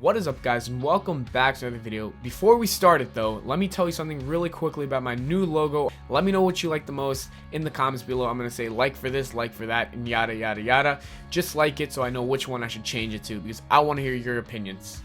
What is up, guys, and welcome back to another video. Before we start it though, let me tell you something really quickly about my new logo. Let me know what you like the most in the comments below. I'm gonna say like for this, like for that, and yada yada yada. Just like it so I know which one I should change it to, because I want to hear your opinions.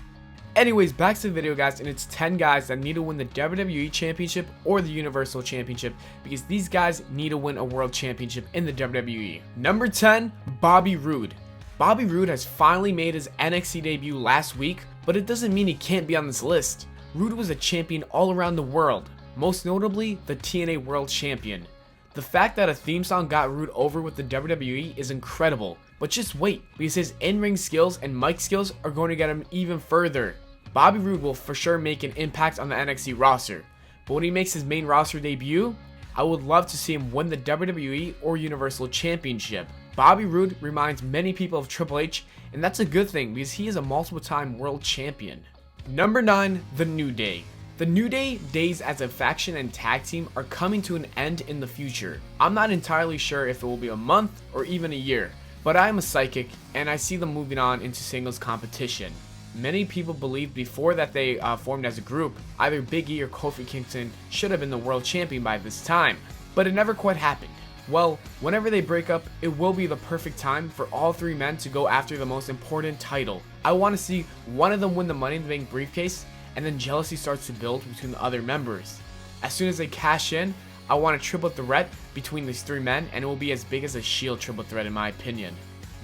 Anyways, back to the video, guys, and it's 10 guys that need to win the WWE Championship or the Universal Championship, because these guys need to win a World Championship in the WWE. Number 10, Bobby Roode. Bobby Roode has finally made his NXT debut last week, but it doesn't mean he can't be on this list. Roode was a champion all around the world, most notably the TNA World Champion. The fact that a theme song got Roode over with the WWE is incredible, but just wait, because his in-ring skills and mic skills are going to get him even further. Bobby Roode will for sure make an impact on the NXT roster, but when he makes his main roster debut, I would love to see him win the WWE or Universal Championship. Bobby Roode reminds many people of Triple H, and that's a good thing because he is a multiple-time world champion. Number 9, The New Day. The New Day days as a faction and tag team are coming to an end in the future. I'm not entirely sure if it will be a month or even a year, but I am a psychic and I see them moving on into singles competition. Many people believed before that they formed as a group, either Big E or Kofi Kingston should have been the world champion by this time, but it never quite happened. Well, whenever they break up, it will be the perfect time for all three men to go after the most important title. I want to see one of them win the Money in the Bank briefcase, and then jealousy starts to build between the other members. As soon as they cash in, I want a triple threat between these three men, and it will be as big as a Shield triple threat in my opinion.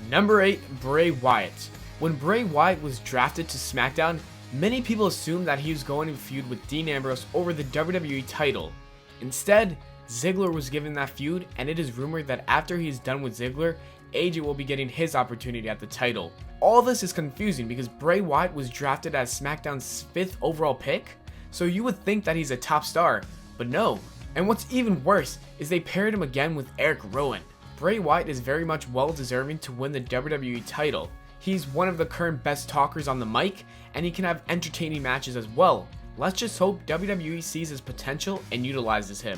Number 8, Bray Wyatt. When Bray Wyatt was drafted to SmackDown, many people assumed that he was going to feud with Dean Ambrose over the WWE title. Instead, Ziggler was given that feud, and it is rumored that after he is done with Ziggler, AJ will be getting his opportunity at the title. All this is confusing because Bray Wyatt was drafted as SmackDown's 5th overall pick, so you would think that he's a top star, but no. And what's even worse is they paired him again with Eric Rowan. Bray Wyatt is very much well deserving to win the WWE title. He's one of the current best talkers on the mic, and he can have entertaining matches as well. Let's just hope WWE sees his potential and utilizes him.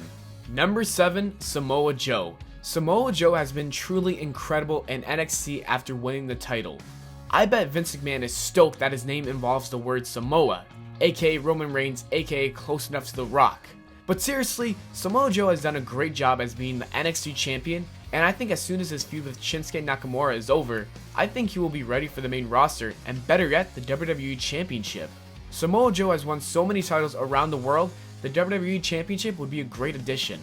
Number 7, Samoa Joe. Samoa Joe has been truly incredible in NXT after winning the title. I bet Vince McMahon is stoked that his name involves the word Samoa, aka Roman Reigns, aka close enough to The Rock. But seriously, Samoa Joe has done a great job as being the NXT champion, and I think as soon as his feud with Shinsuke Nakamura is over, I think he will be ready for the main roster, and better yet, the WWE Championship. Samoa Joe has won so many titles around the world, the WWE Championship would be a great addition.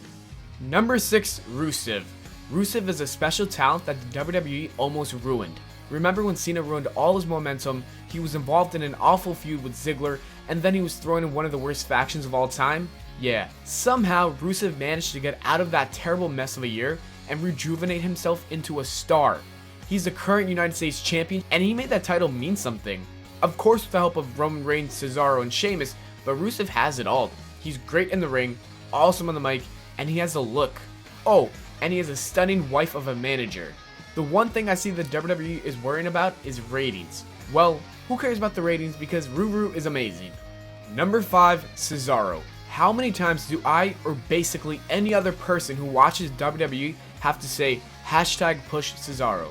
Number 6, Rusev. Rusev is a special talent that the WWE almost ruined. Remember when Cena ruined all his momentum, he was involved in an awful feud with Ziggler, and then he was thrown in one of the worst factions of all time? Yeah, somehow Rusev managed to get out of that terrible mess of a year and rejuvenate himself into a star. He's the current United States champion, and he made that title mean something. Of course with the help of Roman Reigns, Cesaro, and Sheamus, but Rusev has it all. He's great in the ring, awesome on the mic, and he has a look. Oh, and he has a stunning wife of a manager. The one thing I see the WWE is worrying about is ratings. Well, who cares about the ratings because Rude is amazing. Number 5, Cesaro. How many times do I or basically any other person who watches WWE have to say #push Cesaro?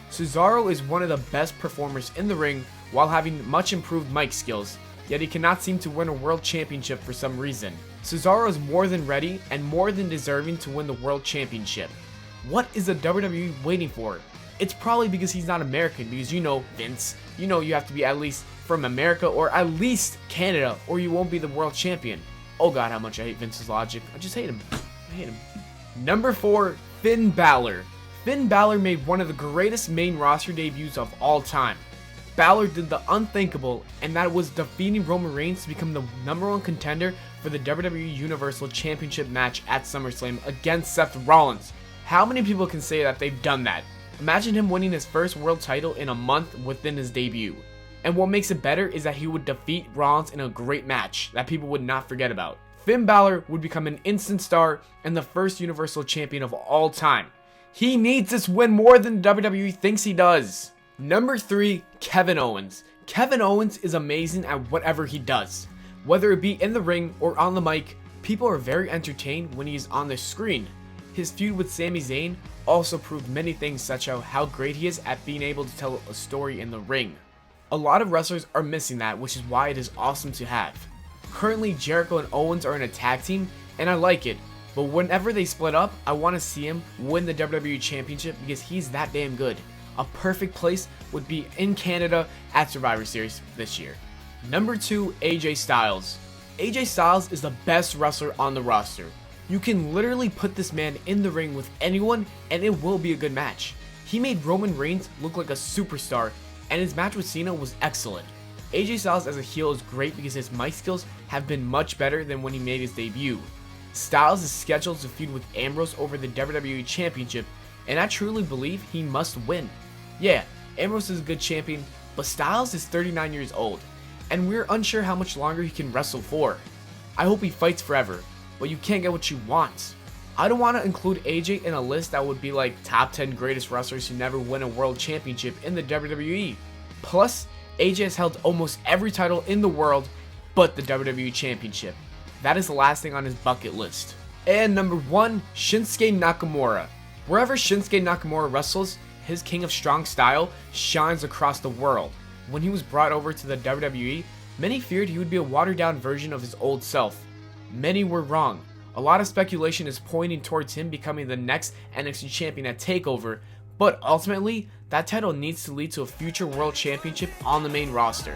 Cesaro is one of the best performers in the ring while having much improved mic skills, yet he cannot seem to win a world championship for some reason. Cesaro is more than ready and more than deserving to win the world championship. What is the WWE waiting for? It's probably because he's not American, because you know, Vince, you know you have to be at least from America or at least Canada or you won't be the world champion. Oh god, how much I hate Vince's logic. I just hate him. I hate him. Number 4, Finn Balor. Finn Balor made one of the greatest main roster debuts of all time. Balor did the unthinkable, and that was defeating Roman Reigns to become the #1 contender for the WWE Universal Championship match at SummerSlam against Seth Rollins. How many people can say that they've done that? Imagine him winning his first world title in a month within his debut. And what makes it better is that he would defeat Rollins in a great match that people would not forget about. Finn Balor would become an instant star and the first Universal Champion of all time. He needs this win more than WWE thinks he does. Number 3, Kevin Owens. Kevin Owens is amazing at whatever he does. Whether it be in the ring or on the mic, people are very entertained when he is on the screen. His feud with Sami Zayn also proved many things such as how great he is at being able to tell a story in the ring. A lot of wrestlers are missing that, which is why it is awesome to have. Currently, Jericho and Owens are in a tag team, and I like it, but whenever they split up, I want to see him win the WWE Championship because he's that damn good. A perfect place would be in Canada at Survivor Series this year. Number 2, AJ Styles. AJ Styles is the best wrestler on the roster. You can literally put this man in the ring with anyone and it will be a good match. He made Roman Reigns look like a superstar, and his match with Cena was excellent. AJ Styles as a heel is great because his mic skills have been much better than when he made his debut. Styles is scheduled to feud with Ambrose over the WWE Championship, and I truly believe he must win. Yeah, Ambrose is a good champion, but Styles is 39 years old, and we're unsure how much longer he can wrestle for. I hope he fights forever, but you can't get what you want. I don't want to include AJ in a list that would be like top 10 greatest wrestlers who never win a world championship in the WWE. Plus, AJ has held almost every title in the world but the WWE Championship. That is the last thing on his bucket list. And number 1, Shinsuke Nakamura. Wherever Shinsuke Nakamura wrestles, his King of Strong style shines across the world. When he was brought over to the WWE, many feared he would be a watered down version of his old self. Many were wrong. A lot of speculation is pointing towards him becoming the next NXT champion at TakeOver, but ultimately, that title needs to lead to a future world championship on the main roster.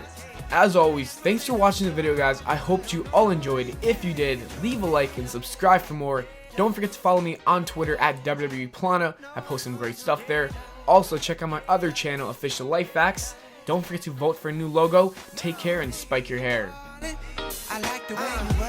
As always, thanks for watching the video, guys. I hope you all enjoyed. If you did, leave a like and subscribe for more. Don't forget to follow me on Twitter at WWE Plana. I post some great stuff there. Also, check out my other channel, Official Life Facts. Don't forget to vote for a new logo. Take care and spike your hair. I like the way you